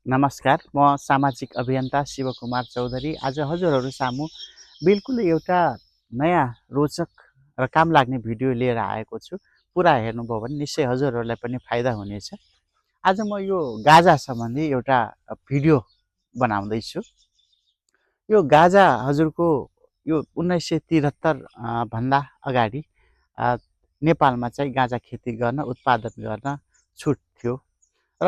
नमस्कार, म सामाजिक अभियन्ता शिवकुमार चौधरी आज हजुरहरू सामु बिल्कुल एउटा नयाँ रोचक र काम लाग्ने भिडियो लिएर आएको छु। पुरा हेर्नुभयो भने निश्चय हजुरहरूलाई पनि फाइदा हुनेछ। आज म यो गाजा सम्बन्धी एउटा भिडियो बनाउँदैछु। यो गाजा हजुरको यो 1973 भन्दा अगाडि नेपालमा चाहिँ गाजा खेती गर्न उत्पादन गर्न छुट थियो र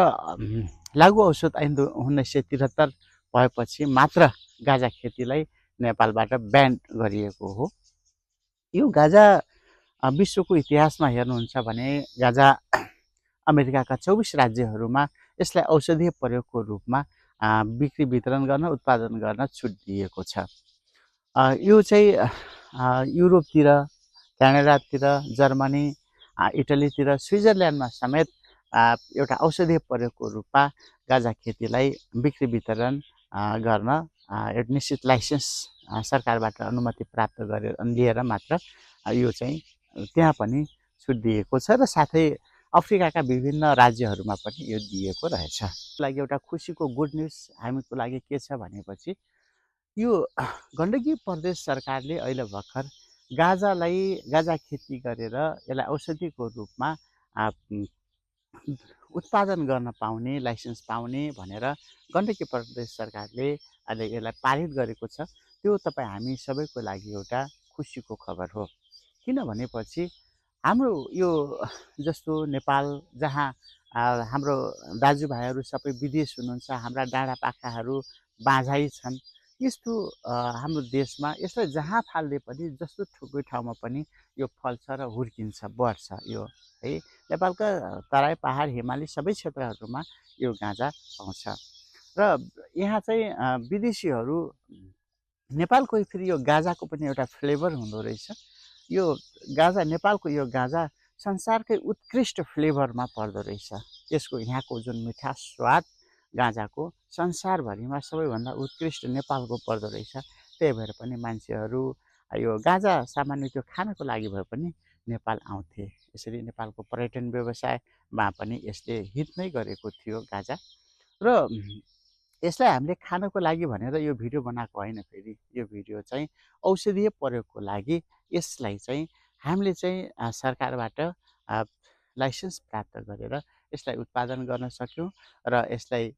लागु औषध ऐन 1973 भएपछि मात्र गाजा खेतीलाई नेपालबाट ब्यान गरिएको हो। यो गाजा विश्वको इतिहासमा हेर्नुहुन्छ भने गाजा अमेरिकाका 24 राज्यहरूमा यसलाई औषधीय प्रयोगको रूपमा बिक्री वितरण गर्न उत्पादन गर्न छुट दिएको छ। यो चाहिँ युरोपतिर, क्यानाडातिर, जर्मनी, इटलीतिर, स्विजरल्यान्डमा समेत एउटा औषधीय प्रयोगको रूपमा गाजा खेतीलाई बिक्री वितरण गर्न एउटा निश्चित लाइसेन्स सरकारबाट अनुमति प्राप्त गरेर लिएर मात्र यो चाहिँ त्यहाँ पनि छुट दिएको छ र साथै अफ्रिकाका विभिन्न राज्यहरूमा पनि यो दिएको रहेछ। लागि एउटा खुसीको गुड न्युज हामीको लागि के छ भनेपछि यो गण्डकी प्रदेश सरकारले अहिले भर्खर गाजा खेती गरेर यसलाई औषधिको रूपमा उत्पादन गर्न पाउने लाइसेन्स पाउने भनेर गण्डकी प्रदेश सरकारले अहिले यसलाई पारित गरेको छ। त्यो तपाईँ हामी सबैको लागि एउटा खुसीको खबर हो। किन भनेपछि हाम्रो यो जस्तो नेपाल जहाँ हाम्रो दाजुभाइहरू सबै विदेश हुनुहुन्छ, हाम्रा डाँडापाखाहरू बाँझै छन्, यस्तो हाम्रो देशमा यसलाई जहाँ फाल्दे पनि जस्तो ठुकै ठाउँमा पनि यो फल्छ र हुर्किन्छ, बढ्छ। यो है नेपालका तराई पहाड हिमाली सबै क्षेत्रहरूमा यो गाँजा पाउँछ र यहाँ चाहिँ विदेशीहरू नेपालको फेरि यो गाँजाको पनि एउटा फ्लेभर हुँदो रहेछ। यो गाँजा नेपालको यो गाँजा संसारकै उत्कृष्ट फ्लेभरमा पर्दो रहेछ। त्यसको यहाँको जुन मिठास स्वाद गाँजाको संसारभरिमा सबैभन्दा उत्कृष्ट नेपालको पर्दो रहेछ। त्यही भएर पनि मान्छेहरू यो गाँजा सामान्य त्यो खानको लागि भए पनि नेपाल आउँथे। यसरी नेपालको पर्यटन व्यवसायमा पनि यसले हित नै गरेको थियो गाँजा। र यसलाई हामीले खानको लागि भनेर यो भिडियो बनाएको होइन। फेरि यो भिडियो चाहिँ औषधीय प्रयोगको लागि यसलाई चाहिँ हामीले चाहिँ सरकारबाट लाइसेन्स प्राप्त गरेर यसलाई उत्पादन गर्न सक्यौँ र यसलाई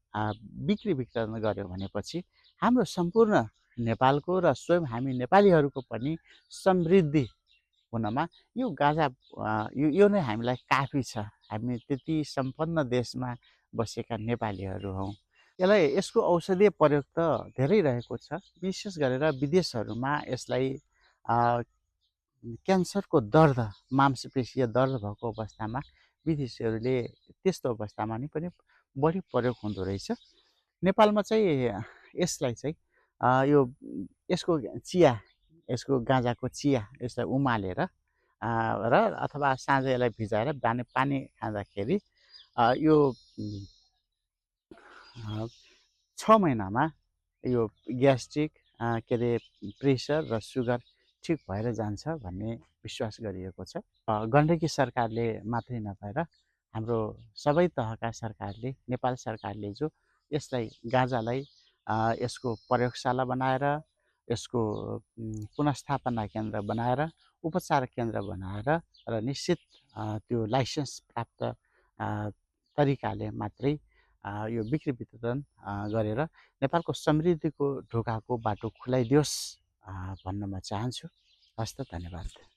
बिक्री वितरण गऱ्यौँ भनेपछि हाम्रो सम्पूर्ण नेपालको र स्वयं हामी नेपालीहरूको पनि समृद्धि हुनमा यो गाँजा यो नै हामीलाई काफी छ। हामी त्यति सम्पन्न देशमा बसेका नेपालीहरू हौँ। यसको औषधीय प्रयोग त धेरै रहेको छ। विशेष गरेर विदेशहरूमा यसलाई क्यान्सरको दर्द, मांसपेशीय दर्द भएको अवस्थामा विदेशीहरूले त्यस्तो अवस्थामा नि पनि बढी प्रयोग हुँदो रहेछ। नेपालमा चाहिँ यसलाई चाहिँ यो यसको चिया, यसको गाँजाको चिया यसलाई उमालेर र अथवा साँझ यसलाई भिजाएर बिहान पानी खाँदाखेरि यो 6 महिनामा यो ग्यास्ट्रिक के अरे प्रेसर र सुगर ठिक भएर जान्छ भन्ने विश्वास गरिएको छ। गण्डकी सरकारले मात्रै नभएर हाम्रो सबै तहका सरकारले, नेपाल सरकारले जो यसलाई गाँजालाई यसको प्रयोगशाला बनाएर, यसको पुनर्स्थापना केन्द्र बनाएर, उपचार केन्द्र बनाएर र निश्चित त्यो लाइसेन्स प्राप्त तरिकाले मात्रै यो बिक्री वितरण गरेर नेपालको समृद्धिको ढोकाको बाटो खुलाइदियोस् भन्न म चाहन्छु। हस्त, धन्यवाद।